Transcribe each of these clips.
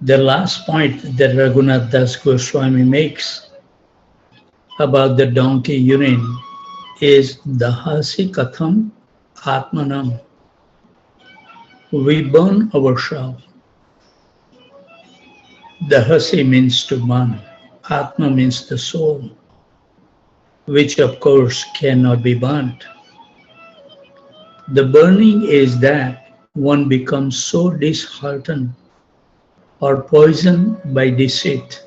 The last point that Raghunath Das Goswami makes about the donkey urine is Dahasi Katham Atmanam. We burn ourselves. Dahasi means to burn. Atma means the soul, which of course cannot be burnt. The burning is that one becomes so disheartened or poisoned by deceit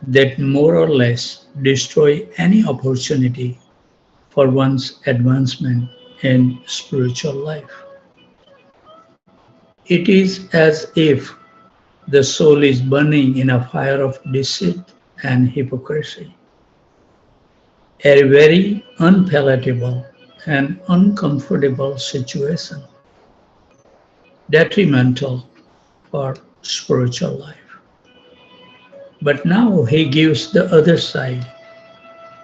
that more or less destroy any opportunity for one's advancement in spiritual life. It is as if the soul is burning in a fire of deceit and hypocrisy, a very unpalatable and uncomfortable situation, detrimental for spiritual life. But now he gives the other side,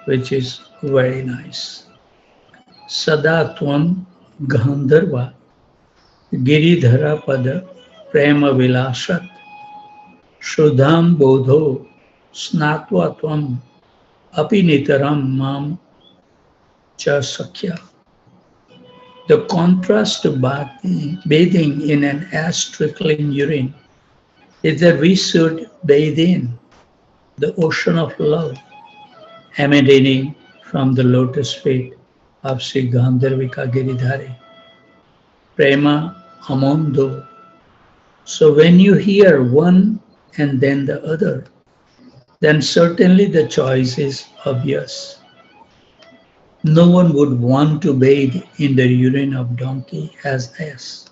which is very nice. Sada tvam gandharva giridhara pada prema vilasat shuddham bodho snatva tvam apinitaram mam cha sakhya. The contrast to bathing in an ash-trickling urine is that we should bathe in the ocean of love emanating from the lotus feet of Sri Gandharvika Giridhari. Prema Amondo. So when you hear one and then the other, then certainly the choice is obvious. No one would want to bathe in the urine of donkey as ass.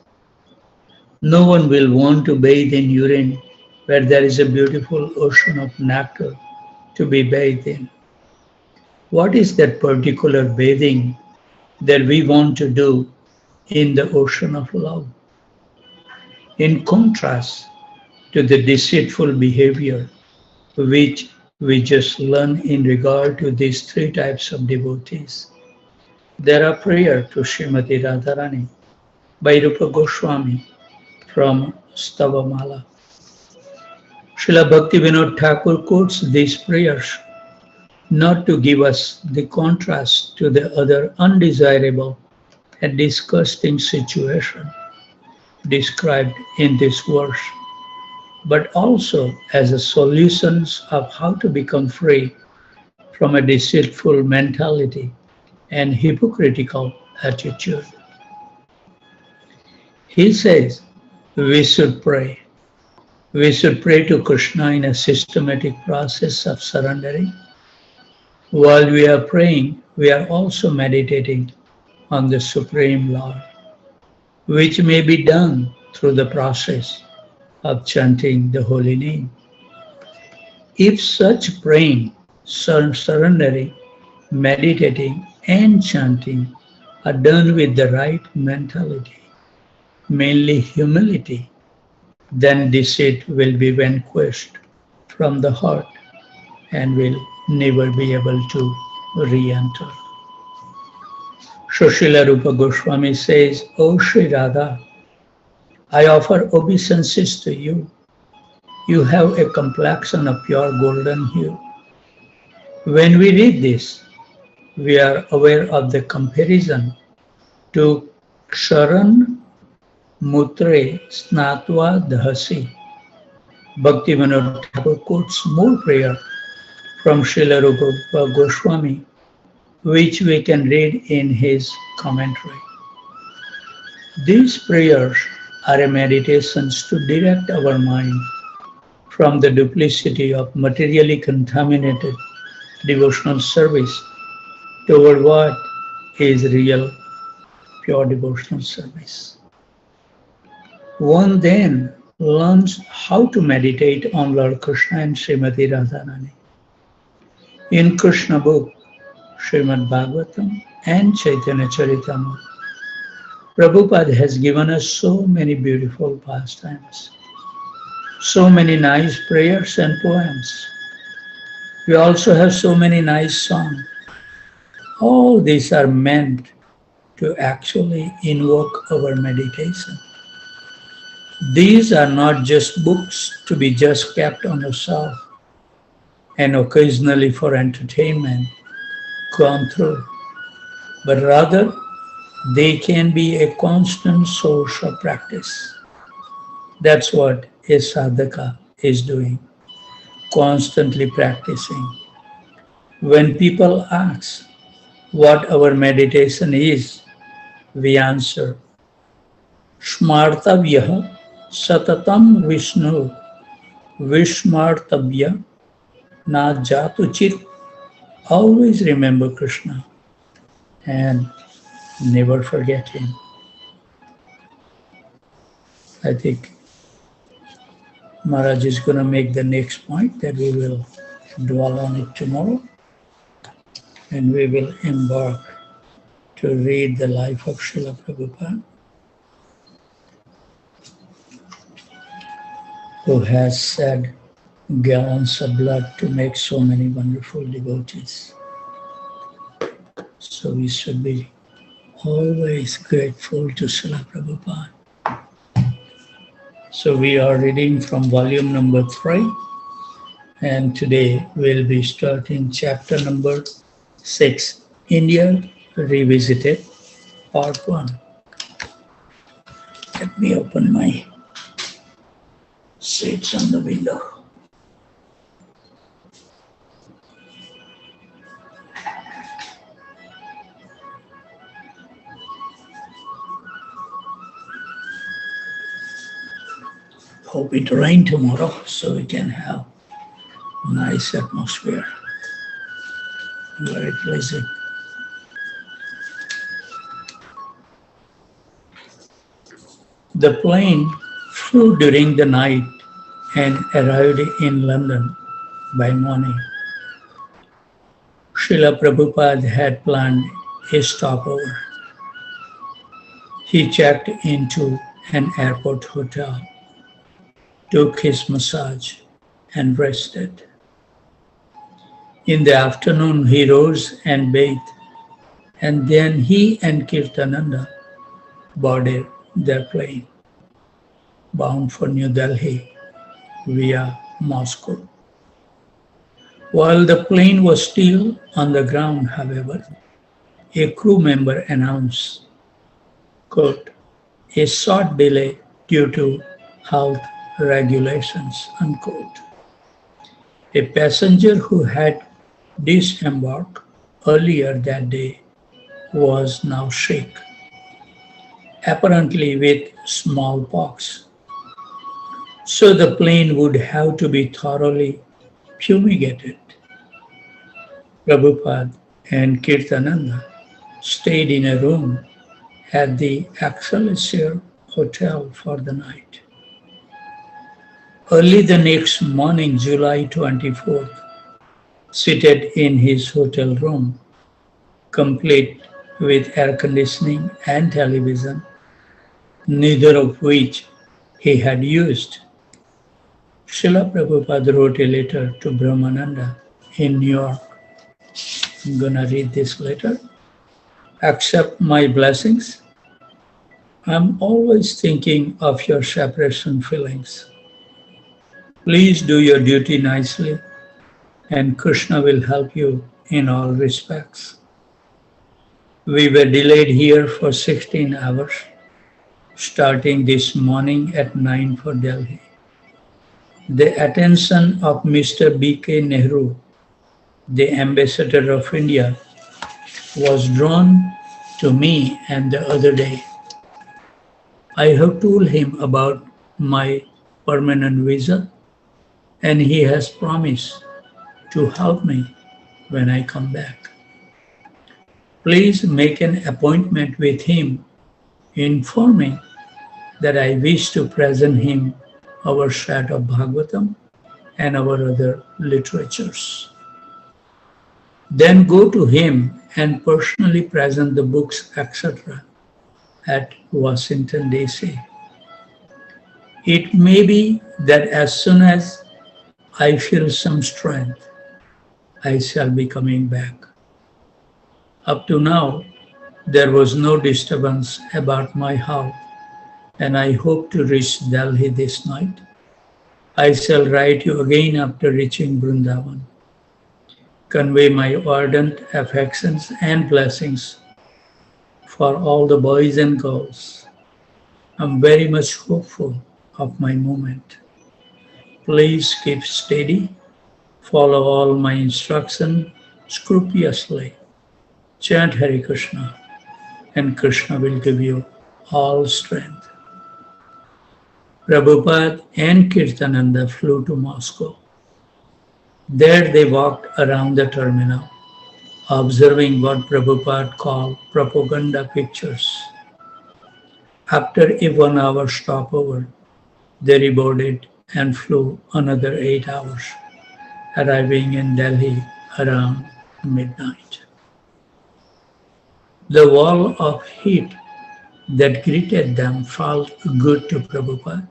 No one will want to bathe in urine where there is a beautiful ocean of nectar to be bathed in. What is that particular bathing that we want to do in the ocean of love? In contrast to the deceitful behavior which we just learn in regard to these three types of devotees, there are prayers to Srimati Radharani by Rupa Goswami from Stavamala. Srila Bhaktivinoda Thakur quotes these prayers not to give us the contrast to the other undesirable and disgusting situation described in this verse, but also as a solutions of how to become free from a deceitful mentality and hypocritical attitude. He says we should pray. We should pray to Krishna in a systematic process of surrendering. While we are praying, we are also meditating on the Supreme Lord, which may be done through the process of chanting the holy name. If such praying, surrendering, meditating, and chanting are done with the right mentality, mainly humility, then deceit will be vanquished from the heart and will never be able to re-enter. Srila Rupa Goswami says, O Sri Radha, I offer obeisances to you. You have a complexion of pure golden hue. When we read this, we are aware of the comparison to Ksharan Mutre Snatva Dahasi. Bhaktivinoda Thakur quotes more prayer from Srila Rupa Goswami, which we can read in his commentary. These prayers are a meditations to direct our mind from the duplicity of materially contaminated devotional service toward what is real, pure devotional service. One then learns how to meditate on Lord Krishna and Srimati Radharani. In Krishna book, Srimad Bhagavatam and Chaitanya Charitamrita, Prabhupada has given us so many beautiful pastimes, so many nice prayers and poems. We also have so many nice songs. All these are meant to actually invoke our meditation. These are not just books to be just kept on a shelf and occasionally for entertainment gone through, but rather they can be a constant source of practice. That's what a sadhaka is doing, constantly practicing. When people ask what our meditation is, we answer, Shmartavyah Satatam Vishnu Vishmartavya Na Jatuchit. Always remember Krishna and never forget him. I think Maharaj is going to make the next point that we will dwell on it tomorrow, and we will embark to read the life of Srila Prabhupada, who has shed gallons of blood to make so many wonderful devotees. So we should be always grateful to Srila Prabhupada. So we are reading from volume number 3, and today we'll be starting chapter number 6, India Revisited, part 1. Let me open my shades on the window. Hope it rain tomorrow so we can have nice atmosphere. Very pleasant. The plane flew during the night and arrived in London by morning. Srila Prabhupada had planned a stopover. He checked into an airport hotel, took his massage and rested. In the afternoon, he rose and bathed, and then he and Kirtananda boarded their plane, bound for New Delhi via Moscow. While the plane was still on the ground, however, a crew member announced, quote, a short delay due to health regulations, unquote. A passenger who had disembarked earlier that day was now sick, apparently with smallpox. So the plane would have to be thoroughly fumigated. Prabhupada and Kirtananda stayed in a room at the Excelsior Hotel for the night. Early the next morning, July 24th, seated in his hotel room, complete with air conditioning and television, neither of which he had used, Srila Prabhupada wrote a letter to Brahmananda in New York. I'm going to read this letter. Accept my blessings. I'm always thinking of your separation feelings. Please do your duty nicely, and Krishna will help you in all respects. We were delayed here for 16 hours, starting this morning at 9 for Delhi. The attention of Mr. B.K. Nehru, the ambassador of India, was drawn to me and the other day. I have told him about my permanent visa, and he has promised to help me when I come back. Please make an appointment with him, informing that I wish to present him our set of Bhagavatam and our other literatures. Then go to him and personally present the books, etc. at Washington, D.C. It may be that as soon as I feel some strength, I shall be coming back. Up to now, there was no disturbance about my health, and I hope to reach Delhi this night. I shall write you again after reaching Vrindavan. Convey my ardent affections and blessings for all the boys and girls. I'm very much hopeful of my moment. Please keep steady, follow all my instructions scrupulously, chant Hare Krishna, and Krishna will give you all strength. Prabhupada and Kirtananda flew to Moscow. There they walked around the terminal, observing what Prabhupada called propaganda pictures. After a 1 hour stopover, they reboarded and flew another 8 hours, arriving in Delhi around midnight. The wall of heat that greeted them felt good to Prabhupada.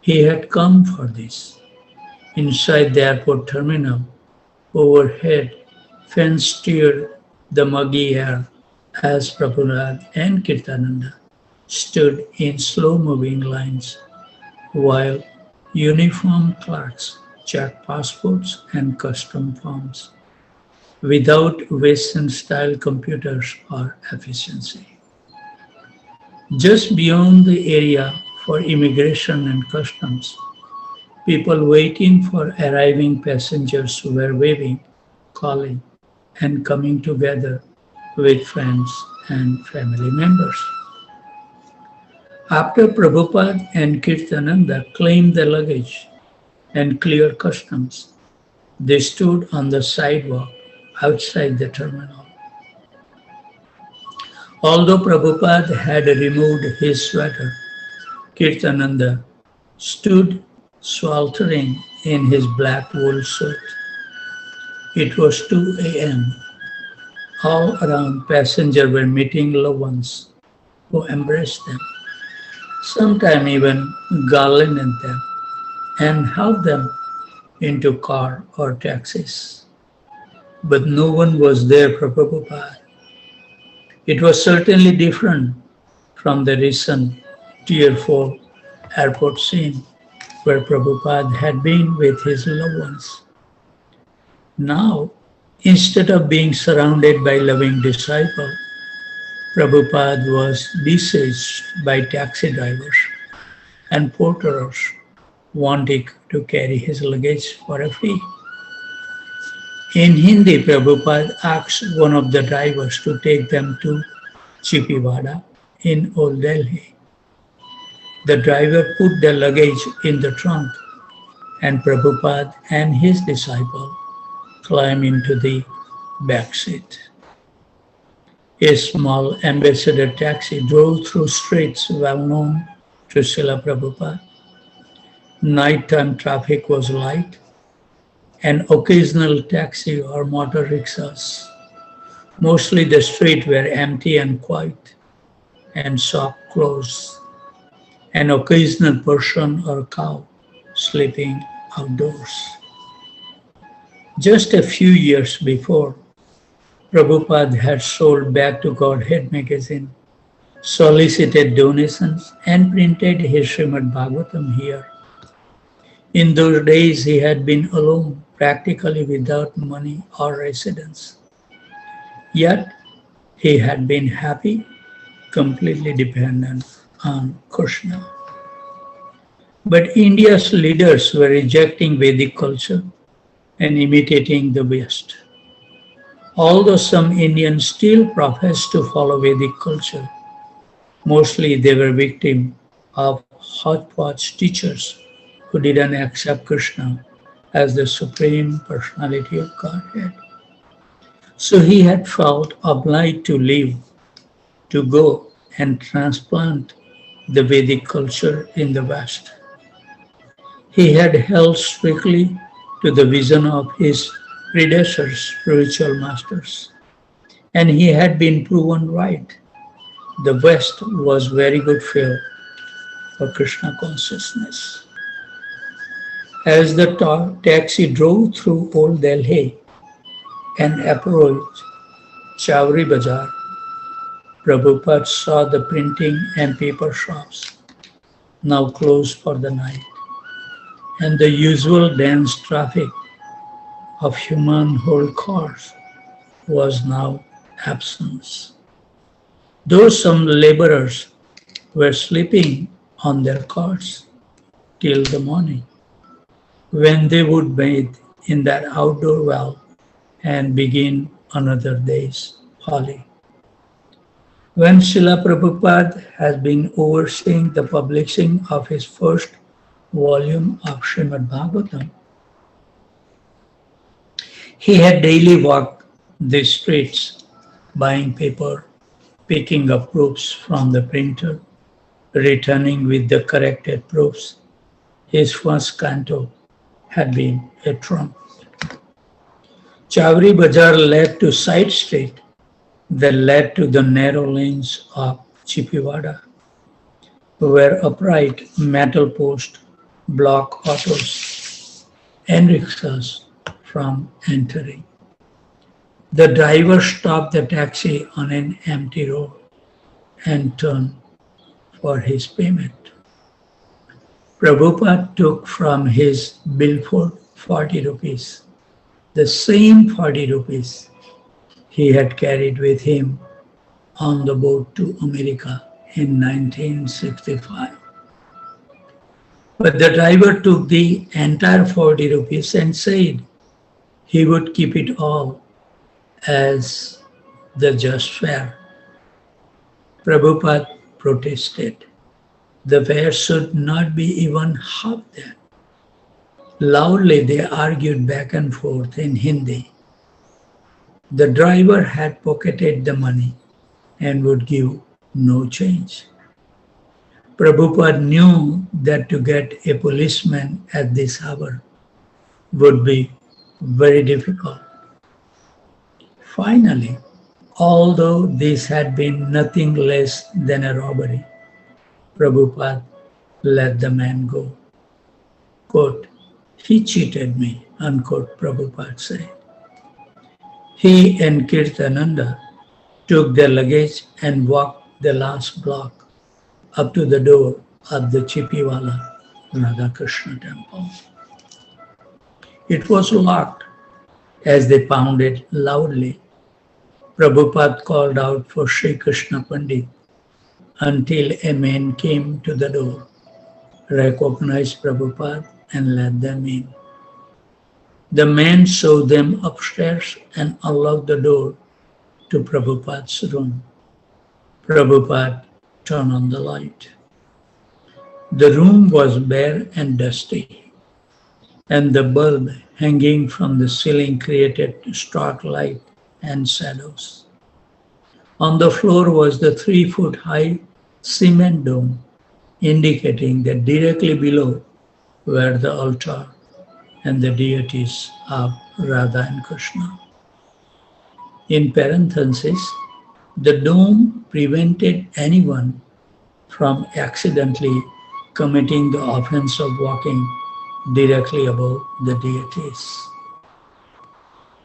He had come for this. Inside the airport terminal, overhead, fans stirred the muggy air as Prabhupada and Kirtananda stood in slow-moving lines while uniformed clerks checked passports and custom forms without Western-style computers or efficiency. Just beyond the area for immigration and customs, people waiting for arriving passengers were waving, calling, and coming together with friends and family members. After Prabhupada and Kirtananda claimed the luggage and cleared customs, they stood on the sidewalk outside the terminal. Although Prabhupada had removed his sweater, Kirtananda stood sweltering in his black wool suit. It was 2 a.m. All around, passengers were meeting loved ones who embraced them, sometimes even garlanded them and helped them into car or taxis. But no one was there for Prabhupada. It was certainly different from the recent tearful airport scene where Prabhupada had been with his loved ones. Now, instead of being surrounded by loving disciples, Prabhupada was besieged by taxi drivers and porters wanting to carry his luggage for a fee. In Hindi, Prabhupada asked one of the drivers to take them to Chippiwada in Old Delhi. The driver put the luggage in the trunk, and Prabhupada and his disciple climbed into the back seat. A small ambassador taxi drove through streets well known to Srila Prabhupada. Nighttime traffic was light, and occasional taxi or motor rickshaws. Mostly the streets were empty and quiet, and shop closed. An occasional person or cow sleeping outdoors. Just a few years before, Prabhupada had sold Back to Godhead magazine, solicited donations, and printed his Srimad Bhagavatam here. In those days, he had been alone, practically without money or residence. Yet, he had been happy, completely dependent on Krishna. But India's leaders were rejecting Vedic culture and imitating the West. Although some Indians still profess to follow Vedic culture, mostly they were victims of hodgepodge teachers who didn't accept Krishna as the Supreme Personality of Godhead. So he had felt obliged to leave, to go and transplant the Vedic culture in the West. He had held strictly to the vision of his predecessors, spiritual masters, and he had been proven right. The West was very good field for Krishna consciousness. As the taxi drove through Old Delhi and approached Chowri Bazaar, Prabhupada saw the printing and paper shops, now closed for the night, and the usual dense traffic of human hauled cars was now absent. Though some laborers were sleeping on their carts till the morning, when they would bathe in that outdoor well and begin another day's holiday. When Srila Prabhupada has been overseeing the publishing of his first volume of Srimad Bhagavatam, he had daily walked the streets buying paper, picking up proofs from the printer, returning with the corrected proofs. His first canto had been a trump. Chowri Bazaar led to side street that led to the narrow lanes of Chippiwada, where upright metal posts block autos and rickshaws from entering. The driver stopped the taxi on an empty road and turned for his payment. Prabhupada took from his billfold 40 rupees, the same 40 rupees he had carried with him on the boat to America in 1965. But the driver took the entire 40 rupees and said he would keep it all as the just fare. Prabhupada protested. The fare should not be even half that. Loudly they argued back and forth in Hindi. The driver had pocketed the money and would give no change. Prabhupada knew that to get a policeman at this hour would be very difficult. Finally, although this had been nothing less than a robbery, Prabhupada let the man go. Quote, "He cheated me," unquote, Prabhupada said. He and Kirtananda took their luggage and walked the last block up to the door of the Chippiwala Radha Krishna temple. It was locked as they pounded loudly. Prabhupada called out for Sri Krishna Pandit until a man came to the door, recognized Prabhupada and let them in. The man showed them upstairs and unlocked the door to Prabhupada's room. Prabhupada turned on the light. The room was bare and dusty, and the bulb hanging from the ceiling created stark light and shadows. On the floor was the 3-foot-high cement dome, indicating that directly below were the altar and the deities of Radha and Krishna. In parentheses, the dome prevented anyone from accidentally committing the offense of walking directly above the deities.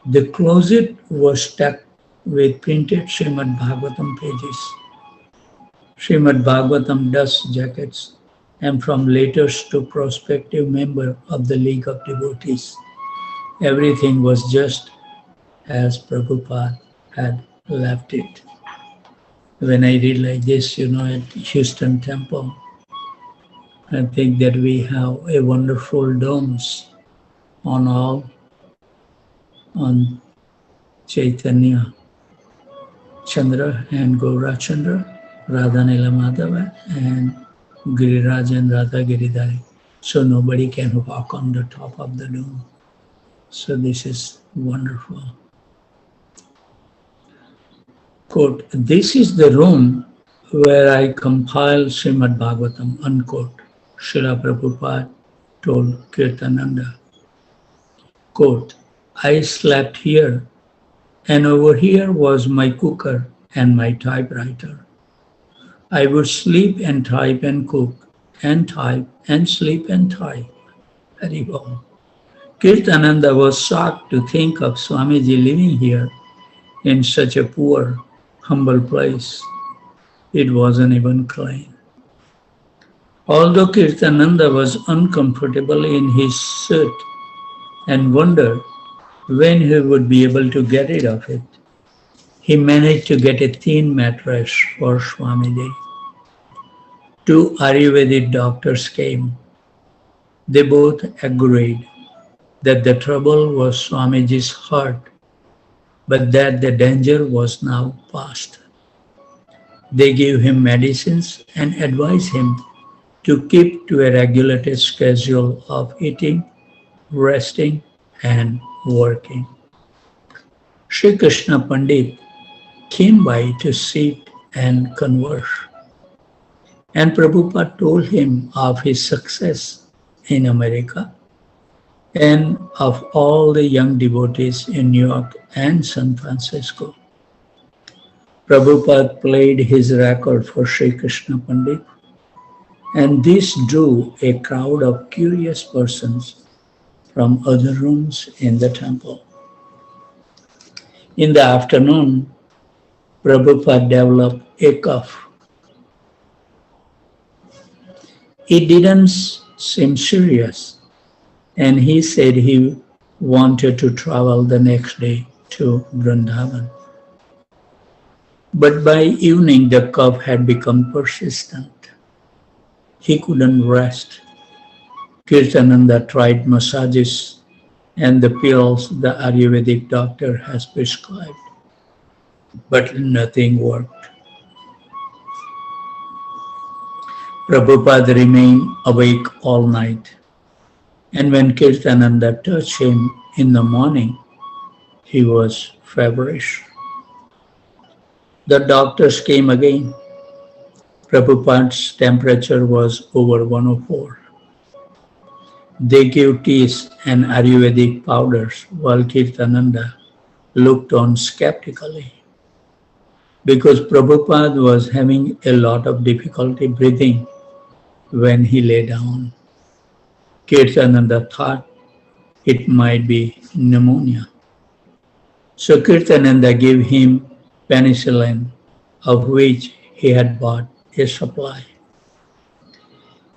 The closet was stacked with printed Srimad Bhagavatam pages, Srimad Bhagavatam dust jackets, and from letters to prospective member of the League of Devotees. Everything was just as Prabhupada had left it. When I read like this, at Houston Temple, I think that we have a wonderful domes on Chaitanya Chandra and Gaura Chandra, Radha Nila Madhava, and Giriraj and Radha Giridhari. So nobody can walk on the top of the dome. So this is wonderful. Quote, "This is the room where I compile Srimad Bhagavatam," unquote, Srila Prabhupada told Kirtananda. Quote, "I slept here, and over here was my cooker and my typewriter. I would sleep and type and cook and type and sleep and type." Haribol. Kirtananda was shocked to think of Swamiji living here in such a poor, humble place. It wasn't even clean. Although Kirtananda was uncomfortable in his suit and wondered when he would be able to get rid of it, he managed to get a thin mattress for Swamiji. Two Ayurvedic doctors came. They both agreed that the trouble was Swamiji's heart, but that the danger was now past. They gave him medicines and advised him to keep to a regulated schedule of eating, resting, and working. Sri Krishna Pandit came by to sit and converse, and Prabhupada told him of his success in America and of all the young devotees in New York and San Francisco. Prabhupada played his record for Sri Krishna Pandit, and this drew a crowd of curious persons from other rooms in the temple. In the afternoon, Prabhupada developed a cough. It didn't seem serious, and he said he wanted to travel the next day to Vrindavan. But by evening, the cough had become persistent. He couldn't rest. Kirtananda tried massages and the pills the Ayurvedic doctor has prescribed, but nothing worked. Prabhupada remained awake all night, and when Kirtananda touched him in the morning, he was feverish. The doctors came again. Prabhupada's temperature was over 104. They gave teas and Ayurvedic powders while Kirtananda looked on skeptically. Because Prabhupada was having a lot of difficulty breathing when he lay down. Kirtananda thought it might be pneumonia. So Kirtananda gave him penicillin, of which he had bought a supply.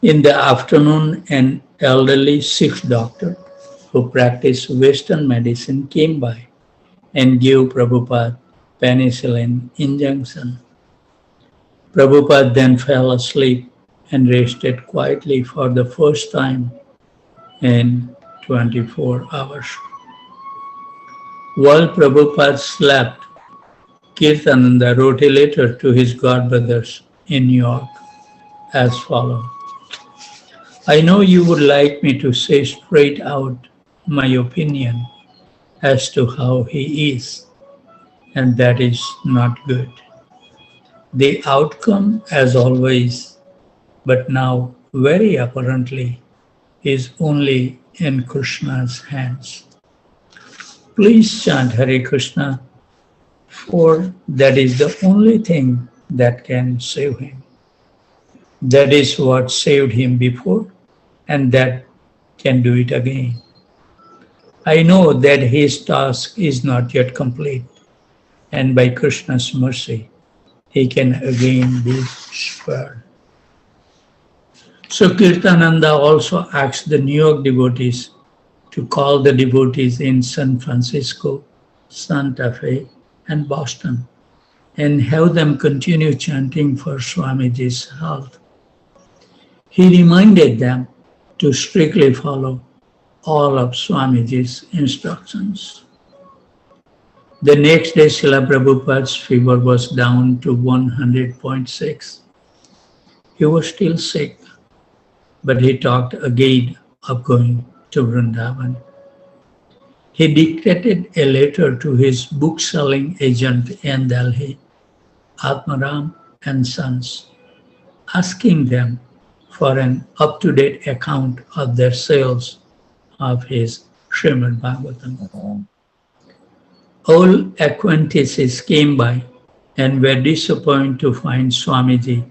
In the afternoon, an elderly Sikh doctor who practiced Western medicine came by and gave Prabhupada penicillin injection. Prabhupada then fell asleep and rested quietly for the first time in 24 hours. While Prabhupada slept, Kirtananda wrote a letter to his godbrothers in New York as follows. I know you would like me to say straight out my opinion as to how he is, and that is not good. The outcome, as always, but now very apparently, is only in Krishna's hands. Please chant Hare Krishna, for that is the only thing that can save him. That is what saved him before, and that can do it again. I know that his task is not yet complete, and by Krishna's mercy, he can again be spared. So Kirtananda also asked the New York devotees to call the devotees in San Francisco, Santa Fe, and Boston, and have them continue chanting for Swamiji's health. He reminded them to strictly follow all of Swamiji's instructions. The next day, Srila Prabhupada's fever was down to 100.6. He was still sick, but he talked again of going to Vrindavan. He dictated a letter to his book-selling agent in Delhi, Atmaram and Sons, asking them for an up-to-date account of their sales of his Srimad Bhagavatam. All acquaintances came by and were disappointed to find Swamiji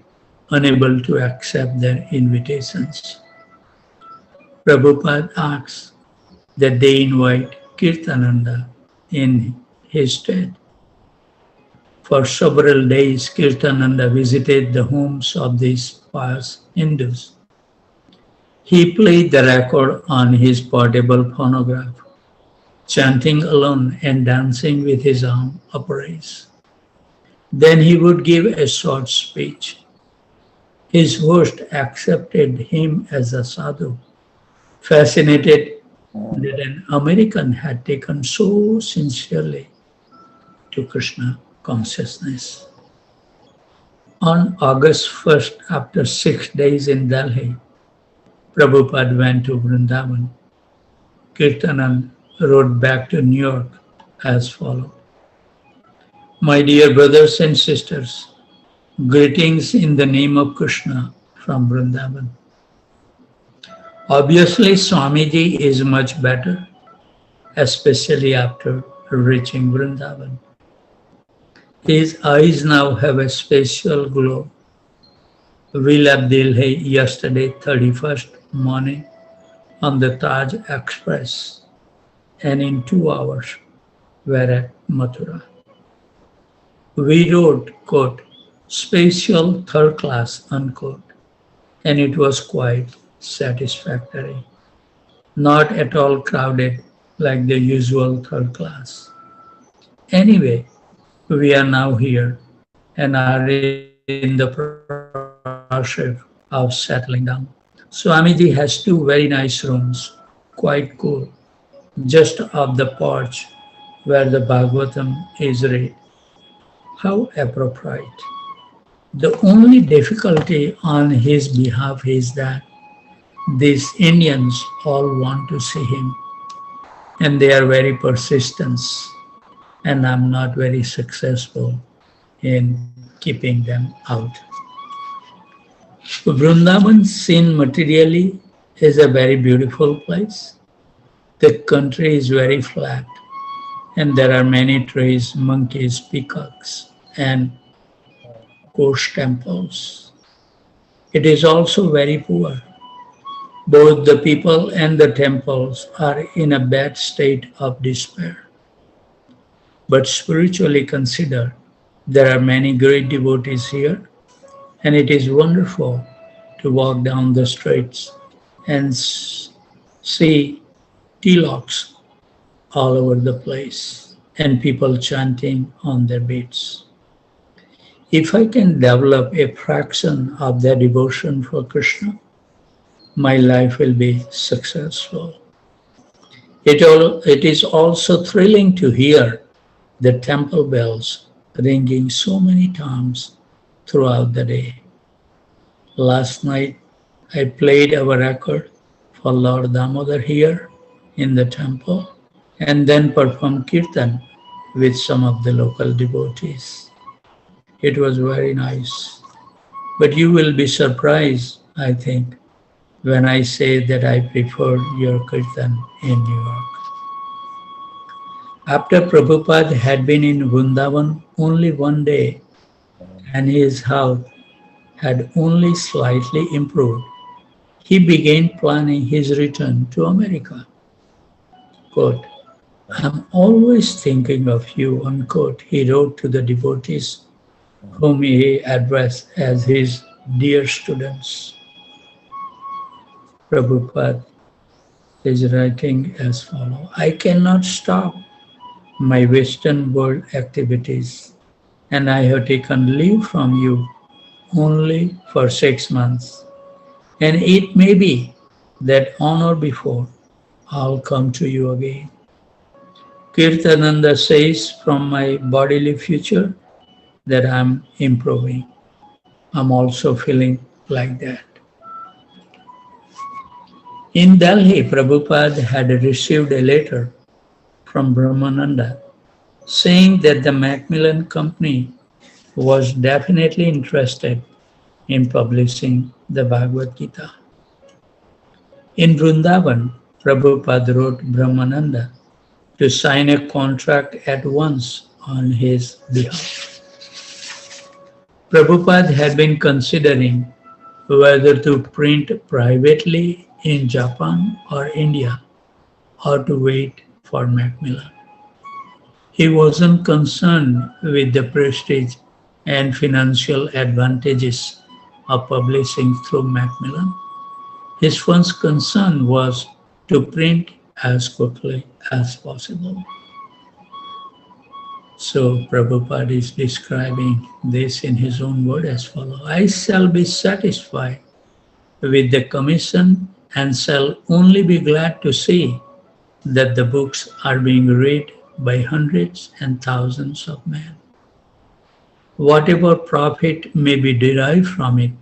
unable to accept their invitations. Prabhupada asks that they invite Kirtananda in his stead. For several days, Kirtananda visited the homes of these pious Hindus. He played the record on his portable phonograph, chanting alone and dancing with his arm upraised. Then he would give a short speech. His host accepted him as a sadhu, fascinated that an American had taken so sincerely to Krishna consciousness. On August 1st, after 6 days in Delhi, Prabhupada went to Vrindavan. Kirtanan rode back to New York as follows. My dear brothers and sisters, greetings in the name of Krishna from Vrindavan. Obviously, Swamiji is much better, especially after reaching Vrindavan. His eyes now have a special glow. We left Delhi yesterday, 31st morning, on the Taj Express, and in 2 hours were at Mathura. We rode, quote, special third class, unquote, and it was quite satisfactory. Not at all crowded like the usual third class. Anyway, we are now here and are in the process of settling down. Swamiji has 2 very nice rooms, quite cool, just off the porch where the Bhagavatam is read. How appropriate. The only difficulty on his behalf is that these Indians all want to see him and they are very persistent, and I'm not very successful in keeping them out. Vrindavan, seen materially, is a very beautiful place. The country is very flat and there are many trees, monkeys, peacocks, and ghost temples. It is also very poor. Both the people and the temples are in a bad state of despair. But spiritually considered, there are many great devotees here, and it is wonderful to walk down the streets and see tilaks all over the place and people chanting on their beats. If I can develop a fraction of their devotion for Krishna, my life will be successful. It is also thrilling to hear the temple bells ringing so many times throughout the day. Last night, I played our record for Lord Damodar here in the temple and then performed kirtan with some of the local devotees. It was very nice. But you will be surprised, I think, when I say that I preferred your kirtan in New York. After Prabhupada had been in Vrindavan only one day and his health had only slightly improved, he began planning his return to America. Quote, I'm always thinking of you, unquote, he wrote to the devotees whom he addressed as his dear students. Prabhupada is writing as follows, I cannot stop my Western world activities and I have taken leave from you only for 6 months. And it may be that on or before I'll come to you again. Kirtananda says from my bodily future that I'm improving. I'm also feeling like that. In Delhi, Prabhupada had received a letter from Brahmananda saying that the Macmillan Company was definitely interested in publishing the Bhagavad Gita. In Vrindavan, Prabhupada wrote Brahmananda to sign a contract at once on his behalf. Prabhupada had been considering whether to print privately in Japan or India or to wait for Macmillan. He wasn't concerned with the prestige and financial advantages of publishing through Macmillan. His first concern was to print as quickly as possible. So Prabhupada is describing this in his own word as follows. I shall be satisfied with the commission and shall only be glad to see that the books are being read by hundreds and thousands of men. Whatever profit may be derived from it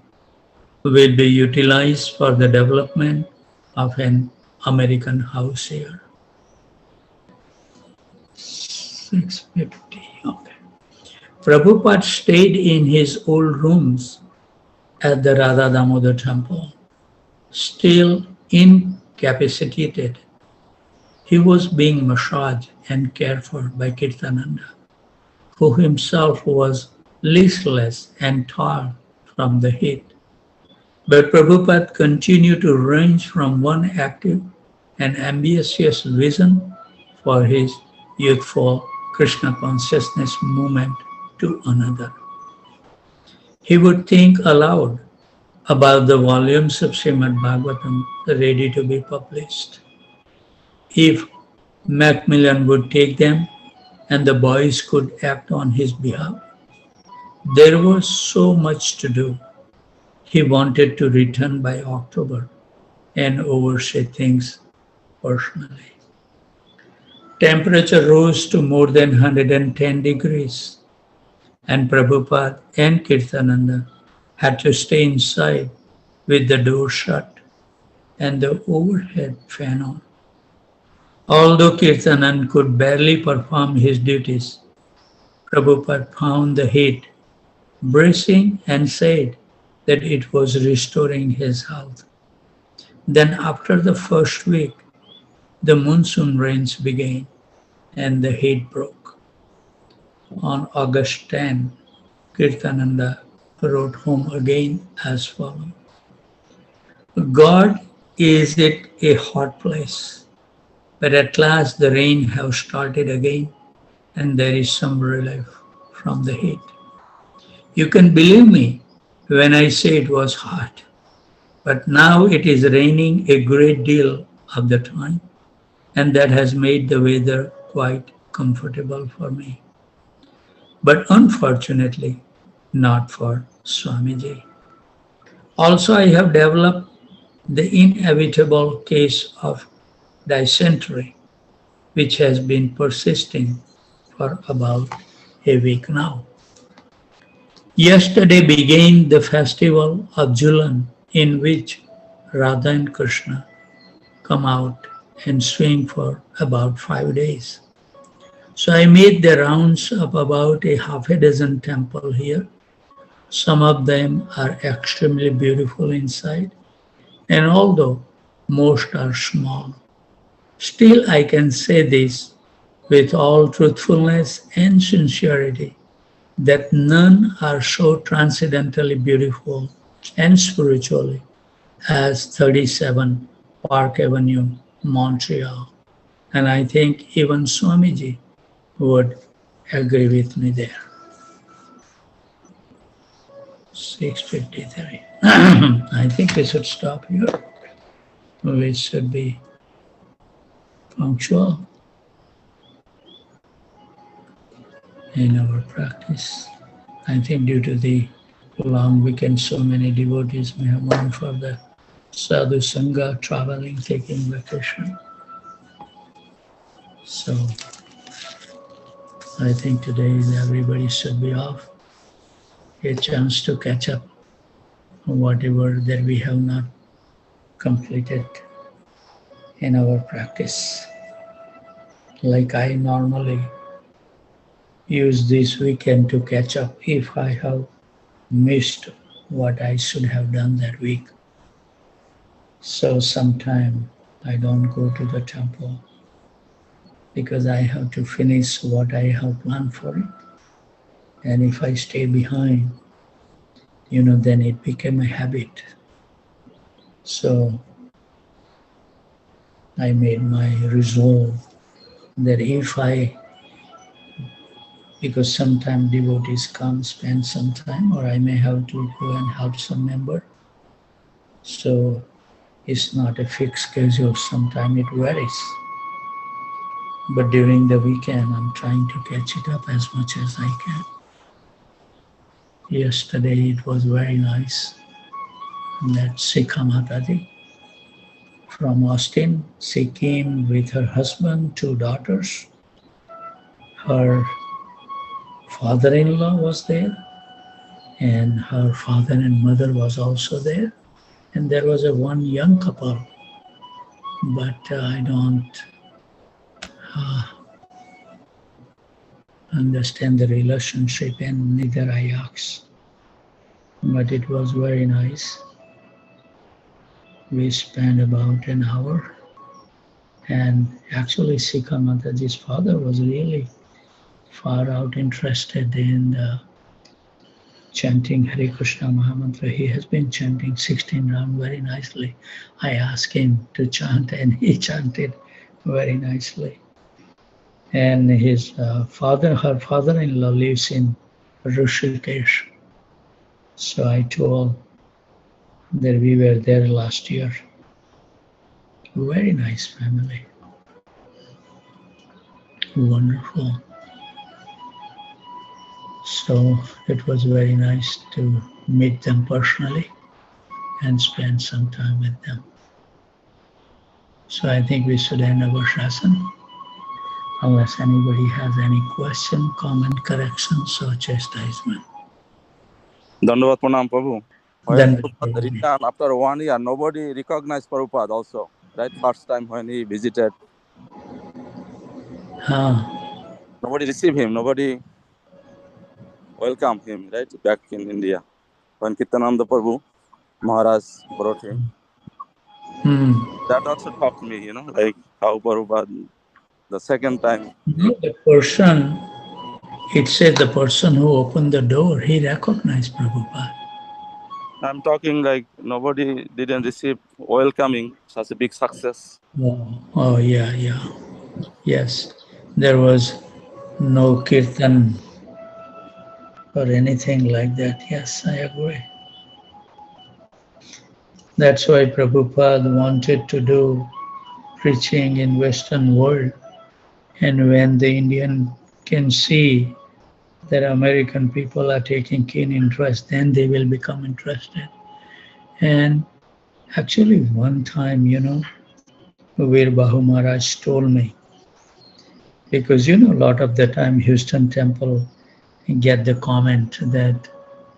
will be utilized for the development of an American house here. 650. Okay. Prabhupada stayed in his old rooms at the Radha Damodar temple, still incapacitated. He was being massaged and cared for by Kirtananda, who himself was listless and tired from the heat. But Prabhupada continued to range from one active and ambitious vision for his youthful Krishna consciousness movement to another. He would think aloud about the volumes of Srimad Bhagavatam ready to be published. If Macmillan would take them and the boys could act on his behalf, there was so much to do. He wanted to return by October and oversee things personally. Temperature rose to more than 110 degrees, and Prabhupada and Kirtananda had to stay inside with the door shut and the overhead fan on. Although Kirtananda could barely perform his duties, Prabhupada found the heat bracing and said that it was restoring his health. Then after the first week, the monsoon rains began and the heat broke. On August 10, Kirtananda wrote home again as follows. God is at a hot place, but at last the rain has started again and there is some relief from the heat. You can believe me when I say it was hot, but now it is raining a great deal of the time, and that has made the weather quite comfortable for me. But unfortunately, not for Swamiji. Also, I have developed the inevitable case of dysentery, which has been persisting for about a week now. Yesterday began the festival of Julan, in which Radha and Krishna come out and swing for about 5 days. So I made the rounds of about a half a dozen temples here. Some of them are extremely beautiful inside, and although most are small, still I can say this with all truthfulness and sincerity, that none are so transcendently beautiful and spiritually as 37 Park Avenue, Montreal. And I think even Swamiji would agree with me there. 6:53. I think we should stop here. We should be punctual in our practice. I think due to the long weekend, so many devotees may have gone for the sadhu sangha, traveling, taking vacation. So I think today everybody should be off, a chance to catch up on whatever that we have not completed in our practice. Like I normally use this weekend to catch up if I have missed what I should have done that week. So sometime I don't go to the temple because I have to finish what I have planned for it. And if I stay behind, then it became a habit. So I made my resolve that if I because sometimes devotees come spend some time, or I may have to go and help some member. So it's not a fixed schedule. Sometimes it varies. But during the weekend, I'm trying to catch it up as much as I can. Yesterday it was very nice that Sikha Mataji from Austin, she came with her husband, 2 daughters. Her father-in-law was there, and her father and mother was also there. And there was a one young couple, but I don't understand the relationship, and neither I asked. But it was very nice. We spent about an hour, and actually Sikha Mataji's father was really far out interested in chanting Hare Krishna Mahamantra. He has been chanting 16 rounds very nicely. I asked him to chant, and he chanted very nicely. And his her father-in-law lives in Rishikesh. So I told that we were there last year. Very nice family. Wonderful. So it was very nice to meet them personally and spend some time with them. So I think we should end our session, unless anybody has any question, comment, corrections, or chastisement. Dandavat Pranam Prabhu. When Then Prabhupada returned after 1 year, nobody recognized Prabhupada also. Right? First time when he visited. Nobody received him. Nobody welcomed him, right? Back in India. When Kirtananda Prabhu Maharaj brought him. That also taught me, like how Prabhupada, the second time. The person, it said the person who opened the door, he recognized Prabhupada. I'm talking like nobody didn't receive welcoming, such a big success. Oh yeah. Yes, there was no kirtan or anything like that. Yes, I agree. That's why Prabhupada wanted to do preaching in Western world. And when the Indian can see that American people are taking keen interest, then they will become interested. And actually one time, Veer Bahu Maharaj told me, because a lot of the time Houston temple get the comment that,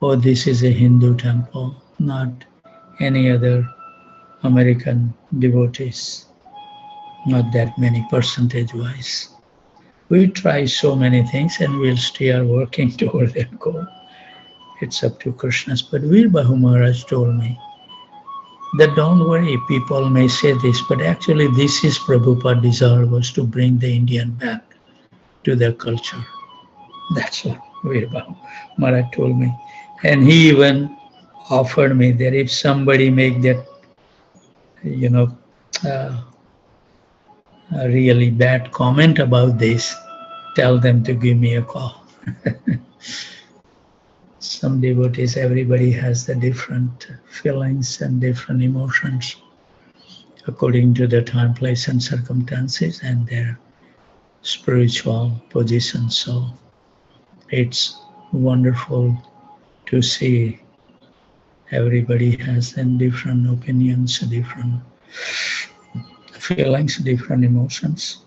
oh, this is a Hindu temple, not any other American devotees, not that many percentage wise. We try so many things and we'll still working toward that goal. It's up to Krishna's. But Veer Bahu Maharaj told me that don't worry, people may say this, but actually this is Prabhupada's desire, was to bring the Indian back to their culture. That's what Veer Bahu Maharaj told me. And he even offered me that if somebody make that, a really bad comment about this, tell them to give me a call. Some devotees, everybody has the different feelings and different emotions according to the time, place, and circumstances and their spiritual position. So it's wonderful to see everybody has different opinions, different feelings, different emotions,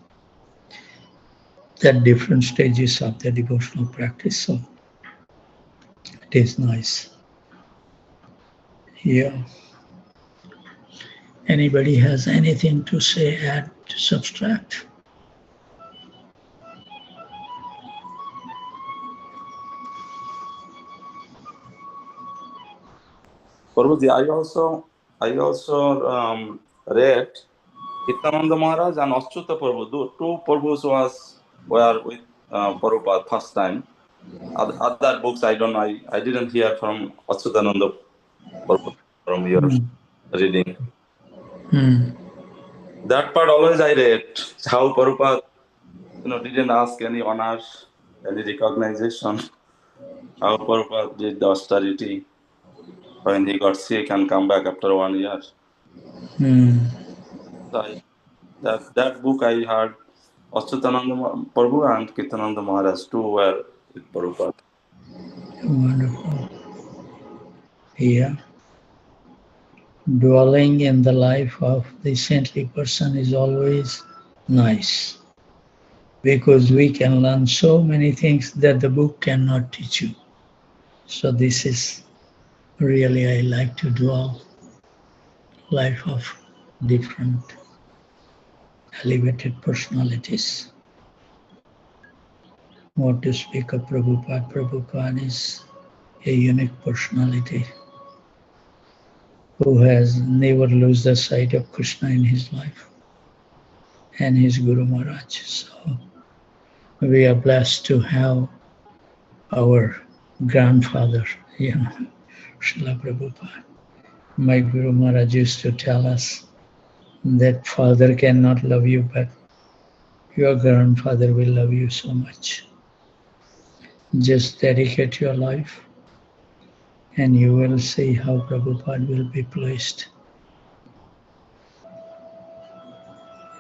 at different stages of the devotional practice. So it is nice. Yeah. Anybody has anything to say, add, subtract? Prabhuji, I also read Nityananda Maharaj and Achyuta Prabhu. Two Prabhus were with Prabhupada first time. Other books I don't know. I didn't hear from Achyutananda Prabhu from your reading. That part always I read. How Prabhupada, didn't ask any honors. any recognition how Prabhupada did the austerity when he got sick and come back after 1 year. So that book I heard Achyutananda Prabhu and Kirtananda Maharaj too were with Prabhupada. Wonderful. Yeah. Dwelling in the life of the saintly person is always nice, because we can learn so many things that the book cannot teach you. So this is really, I like to dwell life of different elevated personalities. What to speak of Prabhupada? Prabhupada is a unique personality who has never lost the sight of Krishna in his life, and his Guru Maharaj. So we are blessed to have our grandfather, Srila Prabhupada. My Guru Maharaj used to tell us that father cannot love you, but your grandfather will love you so much. Just dedicate your life and you will see how Prabhupada will be pleased.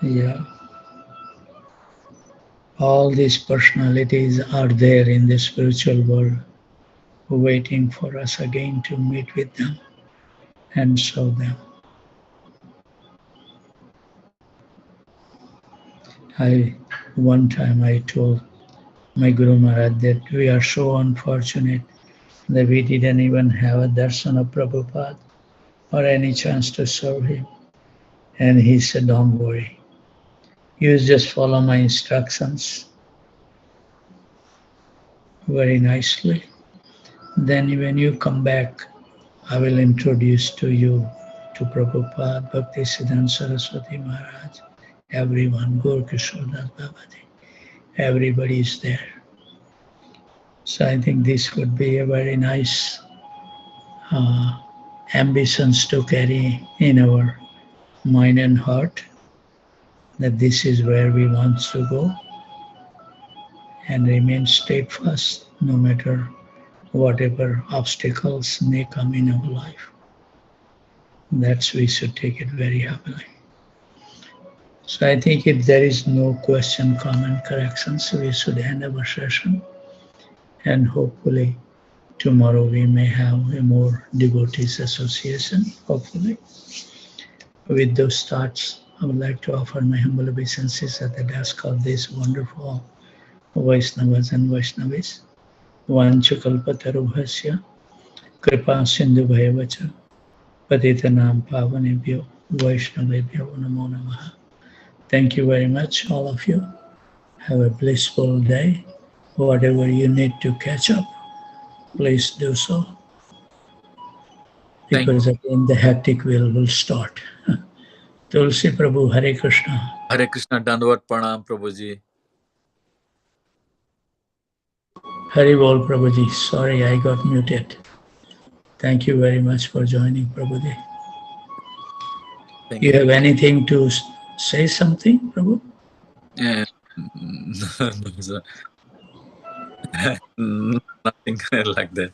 Yeah. All these personalities are there in the spiritual world, waiting for us again to meet with them and show them. One time I told my Guru Maharaj that we are so unfortunate that we didn't even have a darshan of Prabhupada or any chance to serve him. And he said, don't worry, you just follow my instructions very nicely. Then when you come back, I will introduce to you to Prabhupada, Bhaktisiddhanta Saraswati Maharaj, everyone, Gaur Kishore Das Babaji, everybody is there. So I think this would be a very nice ambitions to carry in our mind and heart, that this is where we want to go, and remain steadfast no matter whatever obstacles may come in our life. That's we should take it very happily. So I think if there is no question, comment, corrections, we should end our session, and hopefully tomorrow we may have a more devotees association, hopefully. With those thoughts, I would like to offer my humble obeisances at the desk of these wonderful Vaishnavas and Vaishnavis. Vanchakalpatarubhasya kripa sindhu bhayavacha patitanam pavanebhyo Vaishnavebhyo namo namaha. Thank you very much, all of you. Have a blissful day. Whatever you need to catch up, please do so. Because again the hectic will start. Tulsi Prabhu, Hare Krishna. Hare Krishna, Dandavat Pranam, Prabhuji. Hari Bol, Prabhuji. Sorry, I got muted. Thank you very much for joining, Prabhuji. You have anything to say something, Prabhu? No, sir. Nothing like that.